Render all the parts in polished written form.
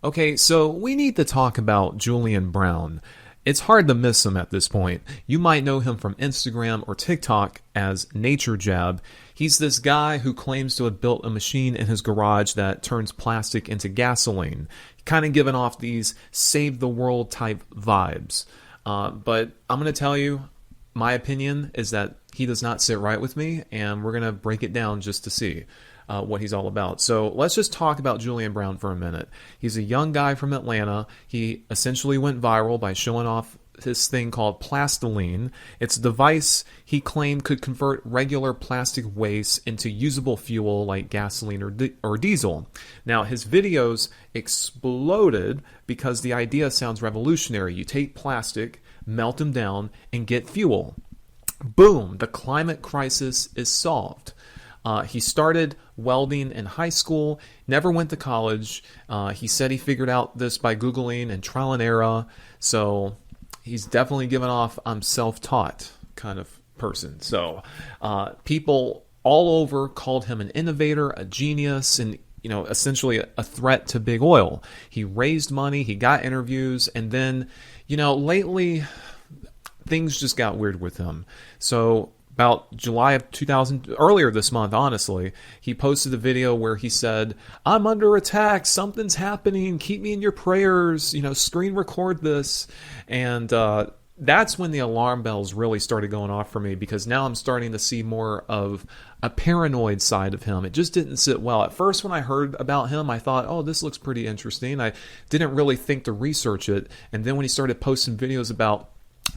Okay, so we need to talk about Julian Brown. It's hard to miss him at this point. You might know him from Instagram or TikTok as NatureJab. He's this guy who claims to have built a machine in his garage that turns plastic into gasoline, kind of giving off these save the world type vibes. But I'm going to tell you, my opinion is that he does not sit right with me, and we're going to break it down just to see what he's all about. So let's just talk about Julian Brown for a minute. He's a young guy from Atlanta. He essentially went viral by showing off this thing called plastiline. It's a device he claimed could convert regular plastic waste into usable fuel like gasoline or diesel. Now, his videos exploded because the idea sounds revolutionary. You take plastic, melt them down, and get fuel. Boom, the climate crisis is solved. He started welding in high school, never went to college. He said he figured out this by Googling and trial and error. So he's definitely given off I'm self-taught kind of person. So people all over called him an innovator, a genius, and essentially a threat to big oil. He raised money, he got interviews, and then, lately things just got weird with him. So about July of 2000, earlier this month, honestly, he posted a video where he said, "I'm under attack, something's happening, keep me in your prayers, screen record this." And that's when the alarm bells really started going off for me, because now I'm starting to see more of a paranoid side of him. It just didn't sit well. At first, when I heard about him, I thought, oh, this looks pretty interesting. I didn't really think to research it. And then when he started posting videos about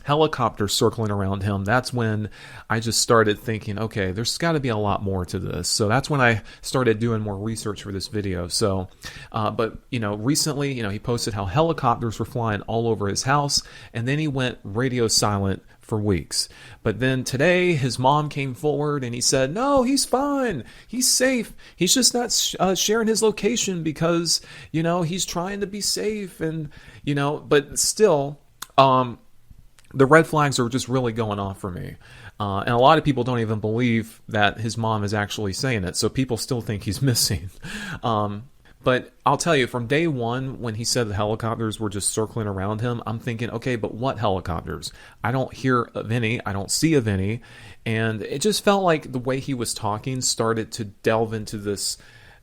helicopters circling around him, that's when I just started thinking, okay, there's got to be a lot more to this. So that's when I started doing more research for this video. So, but recently, he posted how helicopters were flying all over his house, and then he went radio silent for weeks. But then today, his mom came forward and he said, no, he's fine. He's safe. He's just not sharing his location because, he's trying to be safe. And, but still, the red flags are just really going off for me. And a lot of people don't even believe that his mom is actually saying it. So people still think he's missing. But I'll tell you, from day one, when he said the helicopters were just circling around him, I'm thinking, okay, but what helicopters? I don't hear of any. I don't see of any. And it just felt like the way he was talking started to delve into this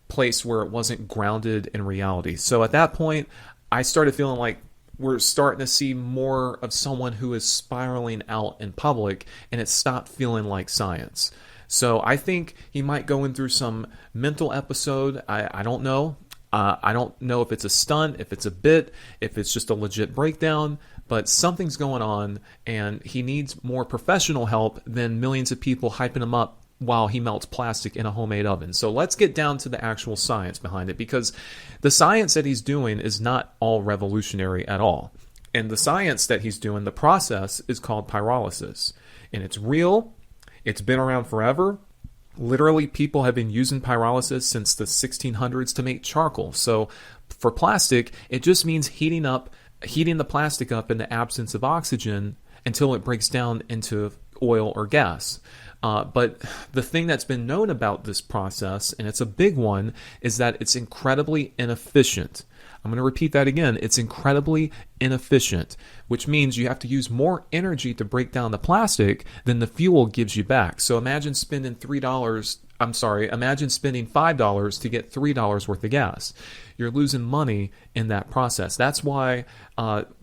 place where it wasn't grounded in reality. So at that point, I started feeling like we're starting to see more of someone who is spiraling out in public, and it stopped feeling like science. So I think he might go in through some mental episode. I don't know. I don't know if it's a stunt, if it's a bit, if it's just a legit breakdown, but something's going on, and he needs more professional help than millions of people hyping him up while he melts plastic in a homemade oven. So let's get down to the actual science behind it, because the science that he's doing is not all revolutionary at all. And the science that he's doing, the process, is called pyrolysis. And it's real. It's been around forever. Literally, people have been using pyrolysis since the 1600s to make charcoal. So for plastic, it just means heating the plastic up in the absence of oxygen until it breaks down into oil or gas. But the thing that's been known about this process, and it's a big one, is that it's incredibly inefficient. I'm going to repeat that again. It's incredibly inefficient, which means you have to use more energy to break down the plastic than the fuel gives you back. So imagine spending $5 to get $3 worth of gas. You're losing money in that process. That's why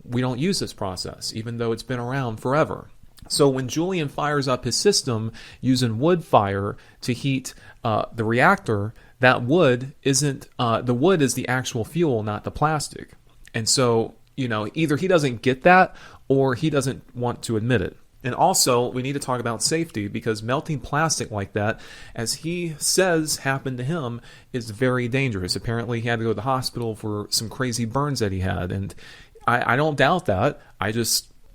we don't use this process, even though it's been around forever. So when Julian fires up his system using wood fire to heat the reactor, that wood isn't the wood is the actual fuel, not the plastic. And so, either he doesn't get that or he doesn't want to admit it. And also, we need to talk about safety, because melting plastic like that, as he says happened to him, is very dangerous. Apparently, he had to go to the hospital for some crazy burns that he had. And I don't doubt that.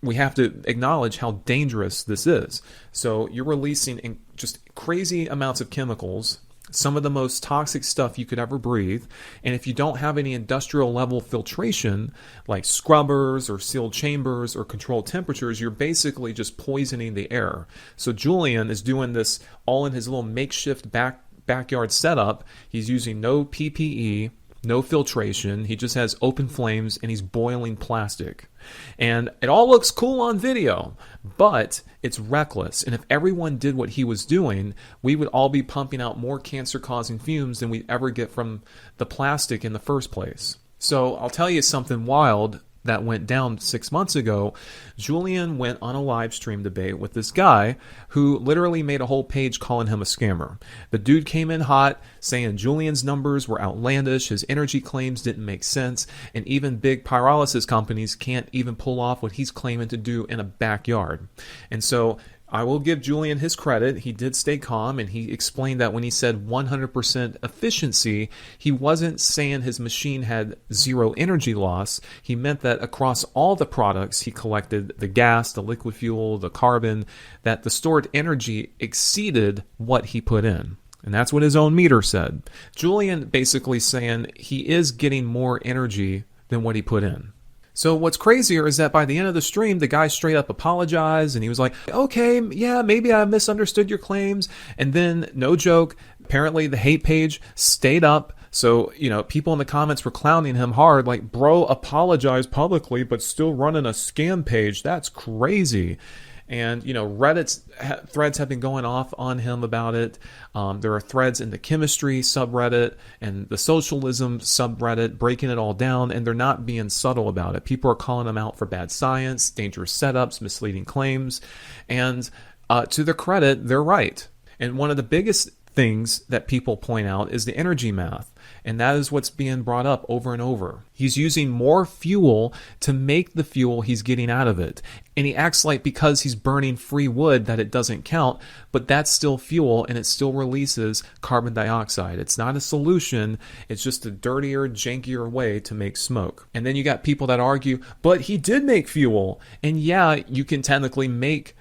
We have to acknowledge how dangerous this is. So you're releasing just crazy amounts of chemicals, some of the most toxic stuff you could ever breathe. And if you don't have any industrial level filtration, like scrubbers or sealed chambers or controlled temperatures, you're basically just poisoning the air. So Julian is doing this all in his little makeshift backyard setup. He's using no PPE. no filtration. He just has open flames and he's boiling plastic. And it all looks cool on video, but it's reckless. And if everyone did what he was doing, we would all be pumping out more cancer-causing fumes than we'd ever get from the plastic in the first place. So I'll tell you something wild that went down 6 months ago. Julian went on a live stream debate with this guy who literally made a whole page calling him a scammer. The dude came in hot saying Julian's numbers were outlandish, his energy claims didn't make sense, and even big pyrolysis companies can't even pull off what he's claiming to do in a backyard. And so I will give Julian his credit. He did stay calm, and he explained that when he said 100% efficiency, he wasn't saying his machine had zero energy loss. He meant that across all the products he collected, the gas, the liquid fuel, the carbon, that the stored energy exceeded what he put in. And that's what his own meter said. Julian basically saying he is getting more energy than what he put in. So what's crazier is that by the end of the stream, the guy straight up apologized and he was like, okay, yeah, maybe I misunderstood your claims. And then, no joke, apparently the hate page stayed up. So, people in the comments were clowning him hard, like, bro, apologized publicly, but still running a scam page. That's crazy. And, Reddit's threads have been going off on him about it. There are threads in the chemistry subreddit and the socialism subreddit breaking it all down, and they're not being subtle about it. People are calling him out for bad science, dangerous setups, misleading claims. And to their credit, they're right. And one of the biggest things that people point out is the energy math. And that is what's being brought up over and over. He's using more fuel to make the fuel he's getting out of it. And he acts like because he's burning free wood that it doesn't count, but that's still fuel and it still releases carbon dioxide. It's not a solution. It's just a dirtier, jankier way to make smoke. And then you got people that argue, but he did make fuel. And yeah, you can technically make,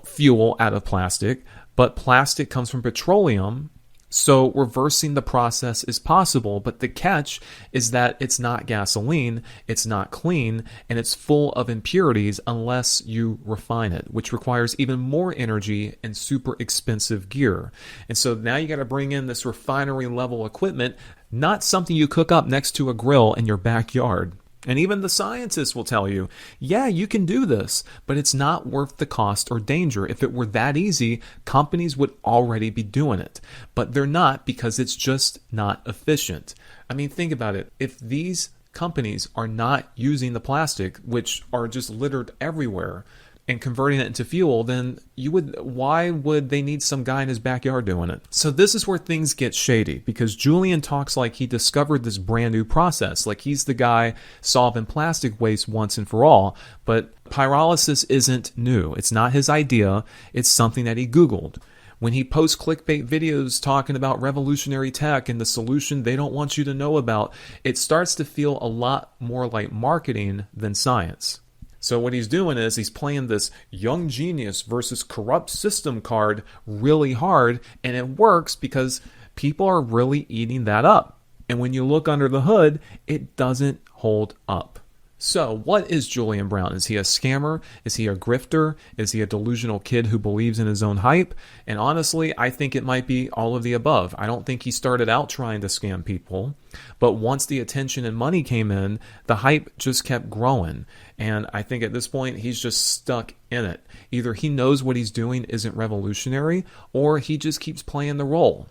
fuel out of plastic, but plastic comes from petroleum. So reversing the process is possible, but the catch is that it's not gasoline, it's not clean, and it's full of impurities unless you refine it, which requires even more energy and super expensive gear. And so now you got to bring in this refinery level equipment, not something you cook up next to a grill in your backyard. And even the scientists will tell you, yeah, you can do this, but it's not worth the cost or danger. If it were that easy, companies would already be doing it. But they're not because it's just not efficient. I mean, think about it. If these companies are not using the plastic, which are just littered everywhere, and converting it into fuel, then why would they need some guy in his backyard doing it? So this is where things get shady, because Julian talks like he discovered this brand new process, like he's the guy solving plastic waste once and for all. But pyrolysis isn't new. It's not his idea. It's something that he Googled. When he posts clickbait videos talking about revolutionary tech and the solution they don't want you to know about, it starts to feel a lot more like marketing than science. So what he's doing is he's playing this young genius versus corrupt system card really hard, and it works because people are really eating that up. And when you look under the hood, it doesn't hold up. So what is Julian Brown? Is he a scammer? Is he a grifter? Is he a delusional kid who believes in his own hype? And honestly, I think it might be all of the above. I don't think he started out trying to scam people, but once the attention and money came in, the hype just kept growing. And I think at this point, he's just stuck in it. Either he knows what he's doing isn't revolutionary, or he just keeps playing the role.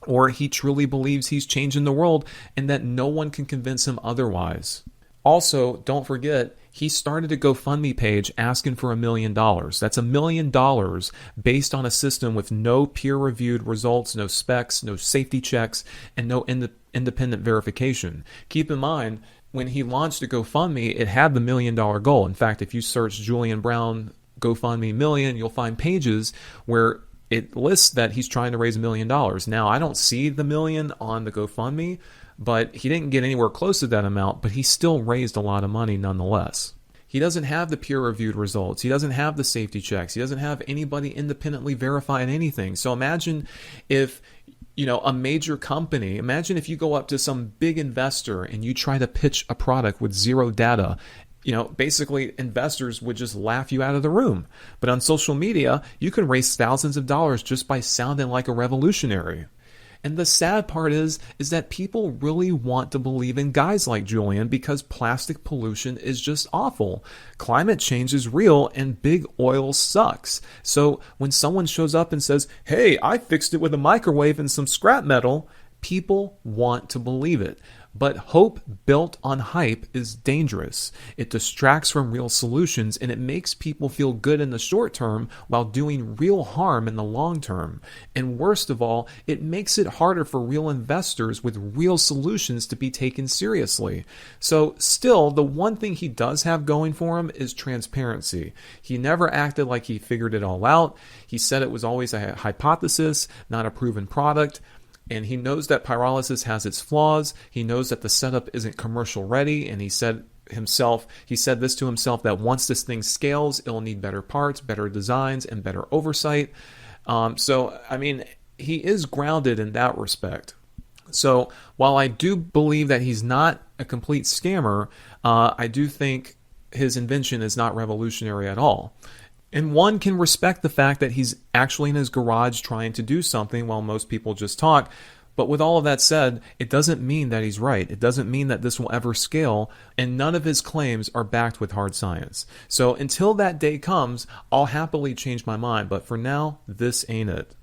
Or he truly believes he's changing the world and that no one can convince him otherwise. Also, don't forget, he started a GoFundMe page asking for $1 million. That's $1 million based on a system with no peer-reviewed results, no specs, no safety checks, and no independent verification. Keep in mind, when he launched a GoFundMe, it had the $1 million goal. In fact, if you search Julian Brown GoFundMe million, you'll find pages where it lists that he's trying to raise $1 million. Now, I don't see the million on the GoFundMe, but he didn't get anywhere close to that amount, but he still raised a lot of money nonetheless. He doesn't have the peer-reviewed results. He doesn't have the safety checks. He doesn't have anybody independently verifying anything. So imagine if, a major company, imagine if you go up to some big investor and you try to pitch a product with zero data. Basically investors would just laugh you out of the room. But on social media, you can raise thousands of dollars just by sounding like a revolutionary. And the sad part is that people really want to believe in guys like Julian because plastic pollution is just awful. Climate change is real and big oil sucks. So when someone shows up and says, "Hey, I fixed it with a microwave and some scrap metal," people want to believe it. But hope built on hype is dangerous. It distracts from real solutions and it makes people feel good in the short term while doing real harm in the long term. And worst of all, it makes it harder for real investors with real solutions to be taken seriously. So still, the one thing he does have going for him is transparency. He never acted like he figured it all out. He said it was always a hypothesis, not a proven product. And he knows that pyrolysis has its flaws. He knows that the setup isn't commercial ready. And he said this to himself, that once this thing scales, it'll need better parts, better designs, and better oversight. He is grounded in that respect. So while I do believe that he's not a complete scammer, I do think his invention is not revolutionary at all. And one can respect the fact that he's actually in his garage trying to do something while most people just talk. But with all of that said, it doesn't mean that he's right. It doesn't mean that this will ever scale, and none of his claims are backed with hard science. So until that day comes, I'll happily change my mind. But for now, this ain't it.